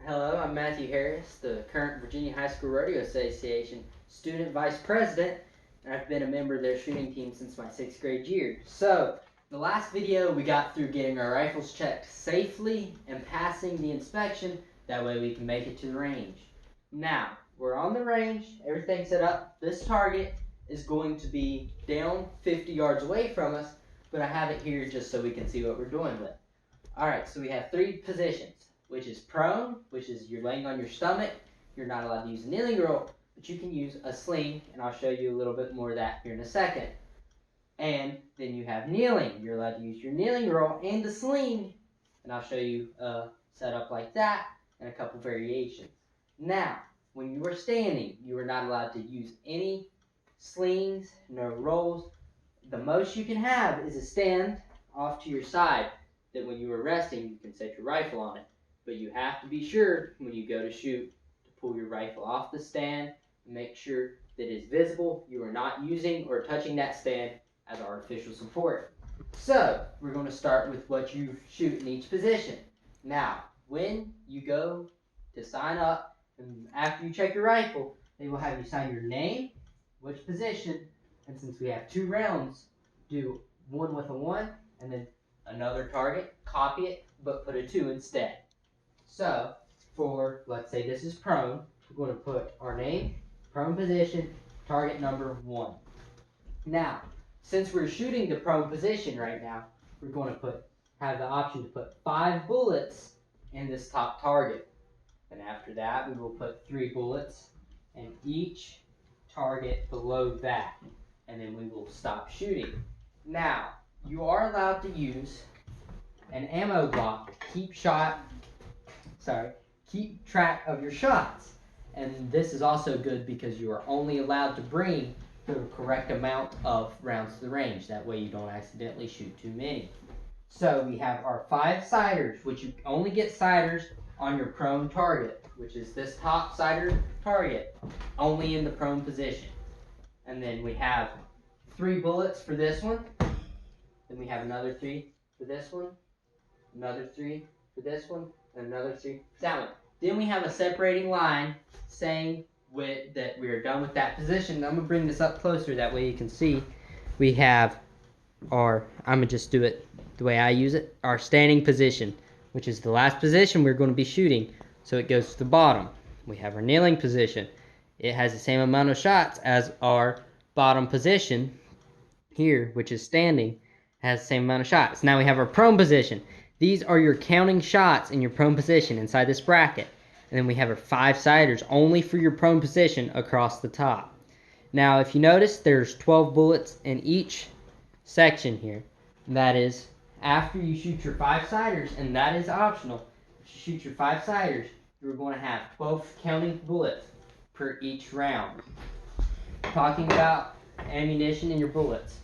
Hello, I'm Matthew Harris, the current Virginia High School Rodeo Association student vice president, and I've been a member of their shooting team since my 6th grade year. So, the last video we got through getting our rifles checked safely and passing the inspection, that way we can make it to the range. Now, we're on the range, everything's set up. This target is going to be down 50 yards away from us, but I have it here just so we can see what we're doing with. Alright, so we have 3 positions, which is prone, which is you're laying on your stomach. You're not allowed to use a kneeling roll, but you can use a sling, and I'll show you a little bit more of that here in a second. And then you have kneeling. You're allowed to use your kneeling roll and a sling, and I'll show you a setup like that and a couple variations. Now, when you are standing, you are not allowed to use any slings, no rolls. The most you can have is a stand off to your side that when you are resting, you can set your rifle on it. But you have to be sure when you go to shoot to pull your rifle off the stand and make sure that it's visible. You are not using or touching that stand as artificial support. So, we're going to start with what you shoot in each position. Now, when you go to sign up, and after you check your rifle, they will have you sign your name, which position, and since we have 2 rounds, do one with a 1, and then another target, copy it, but put a 2 instead. So, for, let's say this is prone, we're going to put our name, prone position, target number 1. Now, since we're shooting the prone position right now, we're going to have the option to put 5 bullets in this top target. And after that, we will put 3 bullets in each target below that. And then we will stop shooting. Now, you are allowed to use an ammo block to keep track of your shots. And this is also good because you are only allowed to bring the correct amount of rounds to the range. That way you don't accidentally shoot too many. So we have our 5 siders, which you only get siders on your prone target, which is this top sider target, only in the prone position. And then we have 3 bullets for this one. Then we have another 3 for this one, another 3 for this one, and another 3 for that one. Then we have a separating line saying that we are done with that position. I'm going to bring this up closer, that way you can see. We have I'm going to just do it the way I use it, our standing position, which is the last position we're going to be shooting, so it goes to the bottom. We have our kneeling position. It has the same amount of shots as our bottom position here, which is standing, has the same amount of shots. Now we have our prone position. These are your counting shots in your prone position inside this bracket. And then we have our 5 siders only for your prone position across the top. Now if you notice, there's 12 bullets in each section here. That is after you shoot your 5 siders, and that is optional. If you shoot your 5 siders, you're going to have 12 counting bullets per each round. Talking about ammunition in your bullets.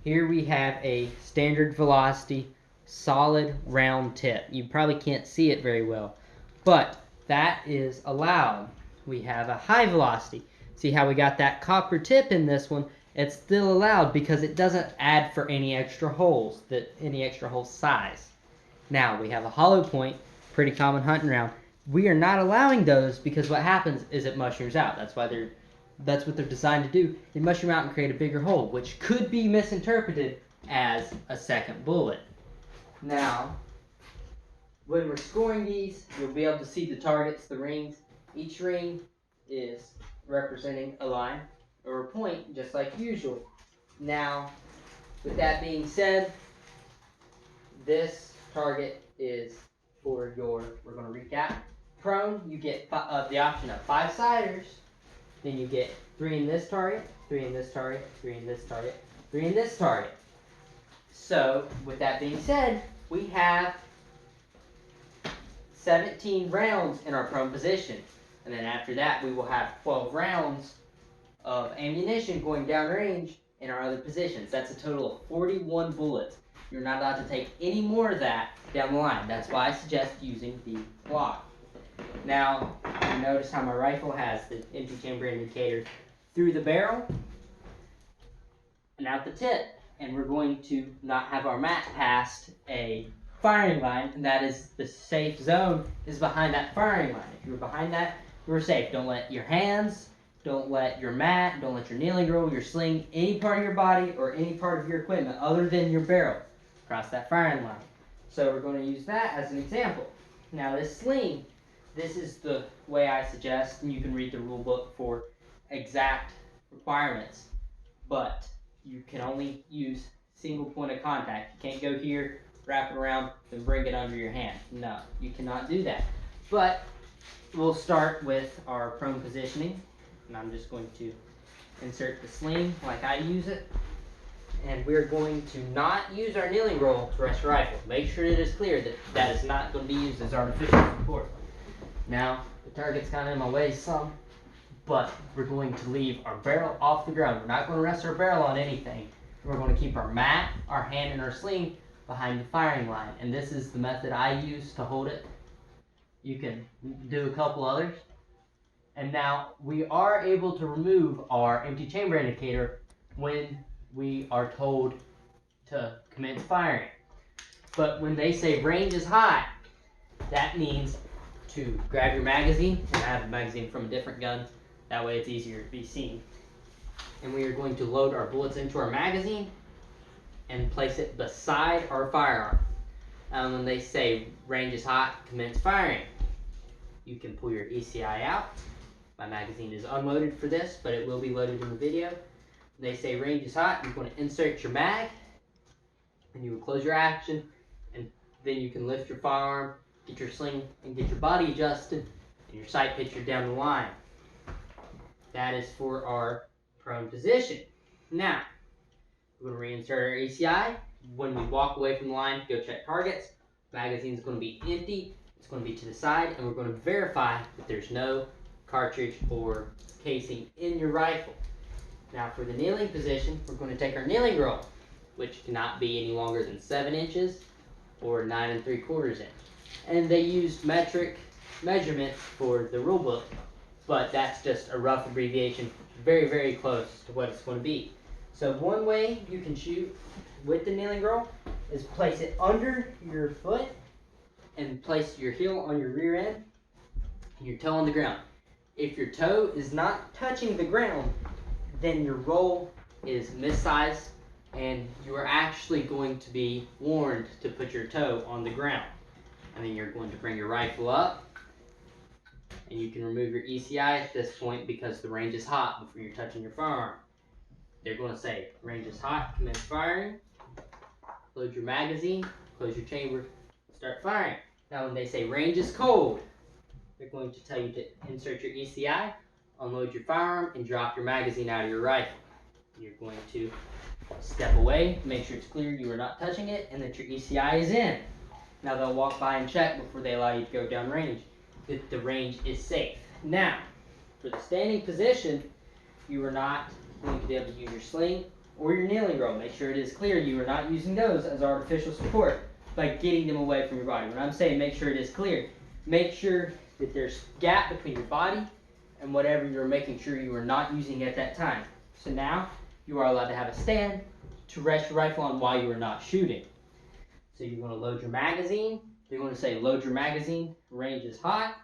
Here we have a standard velocity solid round tip. You probably can't see it very well, but that is allowed. We have a high velocity. See how we got that copper tip in this one? It's still allowed because it doesn't add for any extra holes, any extra hole size. Now we have a hollow point, pretty common hunting round. We are not allowing those because what happens is it mushrooms out. That's what they're designed to do. They mushroom out and create a bigger hole, which could be misinterpreted as a second bullet. Now, when we're scoring these, you'll be able to see the targets, the rings. Each ring is representing a line or a point, just like usual. Now, with that being said, this target is for we're going to recap. Prone, you get the option of 5 siders. Then you get 3 in this target, 3 in this target, 3 in this target, 3 in this target. So, with that being said, we have 17 rounds in our prone position. And then after that, we will have 12 rounds of ammunition going downrange in our other positions. That's a total of 41 bullets. You're not allowed to take any more of that down the line. That's why I suggest using the block. Now, you notice how my rifle has the empty chamber indicator through the barrel and out the tip. And we're going to not have our mat past a firing line, and that is the safe zone is behind that firing line. If you're behind that, you're safe. Don't let your hands, don't let your mat, don't let your kneeling roll, your sling, any part of your body or any part of your equipment other than your barrel cross that firing line. So we're going to use that as an example. Now this sling, this is the way I suggest, and you can read the rule book for exact requirements, but you can only use single point of contact. You can't go here, wrap it around, and bring it under your hand. No, you cannot do that. But we'll start with our prone positioning, and I'm just going to insert the sling like I use it, and we're going to not use our kneeling roll to rest your rifle. Make sure it is clear that that is not going to be used as artificial support. Now, the target's kind of in my way some, but we're going to leave our barrel off the ground. We're not going to rest our barrel on anything. We're going to keep our mat, our hand, and our sling behind the firing line. And this is the method I use to hold it. You can do a couple others. And now we are able to remove our empty chamber indicator when we are told to commence firing. But when they say range is hot, that means to grab your magazine, and I have a magazine from a different gun. That way it's easier to be seen. And we are going to load our bullets into our magazine and place it beside our firearm. When they say range is hot, commence firing, you can pull your ECI out. My magazine is unloaded for this, but it will be loaded in the video. When they say range is hot, you're going to insert your mag, and you will close your action, and then you can lift your firearm, get your sling, and get your body adjusted, and your sight picture down the line. That is for our prone position. Now, we're going to reinsert our ECI. When we walk away from the line to go check targets, magazine is going to be empty. It's going to be to the side, and we're going to verify that there's no cartridge or casing in your rifle. Now, for the kneeling position, we're going to take our kneeling roll, which cannot be any longer than 7 inches or 9 3/4 inch. And they used metric measurements for the rule book, but that's just a rough abbreviation, very, very close to what it's going to be. So one way you can shoot with the kneeling roll is place it under your foot and place your heel on your rear end and your toe on the ground. If your toe is not touching the ground, then your roll is missized and you are actually going to be warned to put your toe on the ground. And then you're going to bring your rifle up, and you can remove your ECI at this point because the range is hot before you're touching your firearm. They're going to say, range is hot, commence firing, load your magazine, close your chamber, start firing. Now when they say range is cold, they're going to tell you to insert your ECI, unload your firearm, and drop your magazine out of your rifle. You're going to step away, make sure it's clear you are not touching it, and that your ECI is in. Now they'll walk by and check before they allow you to go down range that the range is safe. Now, for the standing position, you are not going to be able to use your sling or your kneeling roll. Make sure it is clear you are not using those as artificial support by getting them away from your body. When I'm saying make sure it is clear, make sure that there's gap between your body and whatever you're making sure you are not using at that time. So now you are allowed to have a stand to rest your rifle on while you are not shooting. So you're going to load your magazine. They're going to say load your magazine, range is hot,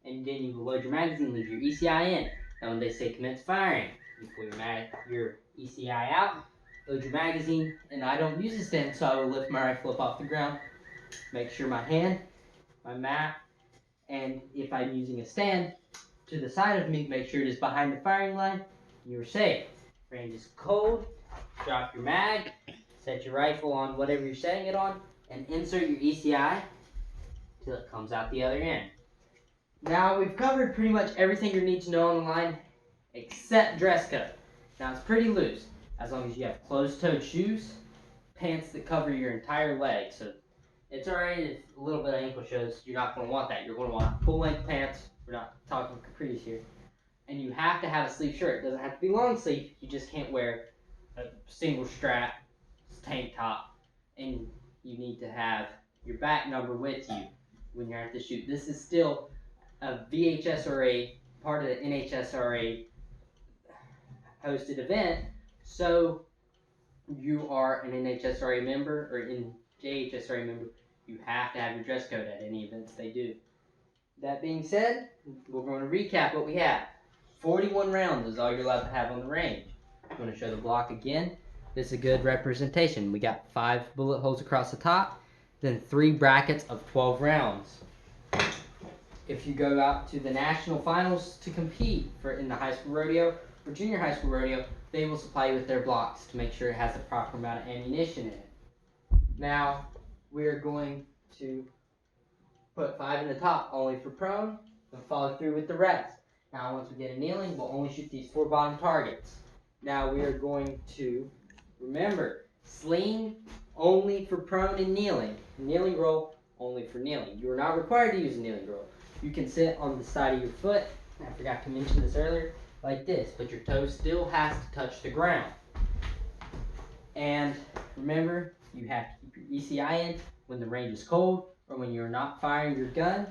and then you will load your magazine, leave your ECI in. Now when they say commence firing, you pull your ECI out, load your magazine, and I don't use a stand, so I will lift my rifle up off the ground, make sure my hand, my mat, and if I'm using a stand, to the side of me, make sure it is behind the firing line, and you're safe. Range is cold, drop your mag, set your rifle on whatever you're setting it on, and insert your ECI till it comes out the other end. Now we've covered pretty much everything you need to know on the line except dress code. Now it's pretty loose as long as you have closed-toed shoes, pants that cover your entire leg. So it's alright if a little bit of ankle shows. You're not going to want that. You're going to want full-length pants. We're not talking capris here. And you have to have a sleeve shirt. It doesn't have to be long sleeve. You just can't wear a single strap tank top, and you need to have your back number with you when you're at the shoot. This is still a VHSRA, part of the NHSRA hosted event, so you are an NHSRA member or NJHSRA member. You have to have your dress code at any events they do. That being said, we're going to recap what we have. 41 rounds is all you're allowed to have on the range. I'm going to show the block again. This is a good representation. We got 5 bullet holes across the top, then 3 brackets of 12 rounds. If you go out to the national finals to compete in the high school rodeo or junior high school rodeo, they will supply you with their blocks to make sure it has the proper amount of ammunition in it. Now, we are going to put 5 in the top only for prone and follow through with the rest. Now once we get a kneeling, we'll only shoot these 4 bottom targets. Now we are going to remember sling only for prone and kneeling. Kneeling roll only for kneeling. You are not required to use a kneeling roll. You can sit on the side of your foot, I forgot to mention this earlier, like this, but your toe still has to touch the ground. And remember, you have to keep your ECI in when the range is cold or when you're not firing your gun.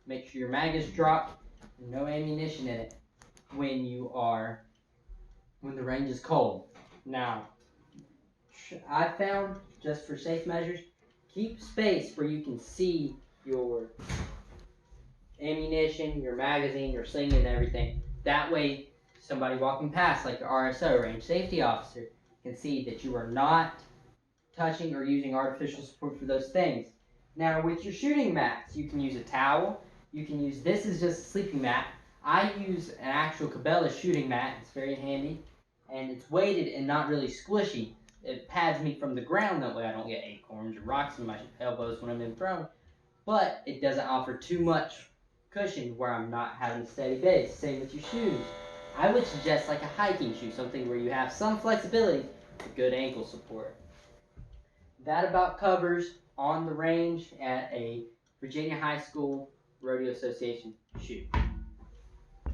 Make sure your mag is dropped and no ammunition in it when the range is cold. Now, I found, just for safe measures, keep space where you can see your ammunition, your magazine, your sling, and everything. That way, somebody walking past, like your RSO, range safety officer, can see that you are not touching or using artificial support for those things. Now, with your shooting mats, you can use a towel. You can use, this is just a sleeping mat. I use an actual Cabela shooting mat. It's very handy, and it's weighted and not really squishy. It pads me from the ground, that way I don't get acorns or rocks in my elbows when I'm in prone, but it doesn't offer too much cushion where I'm not having a steady base. Same with your shoes. I would suggest like a hiking shoe, something where you have some flexibility with good ankle support. That about covers on the range at a Virginia High School Rodeo Association shoot.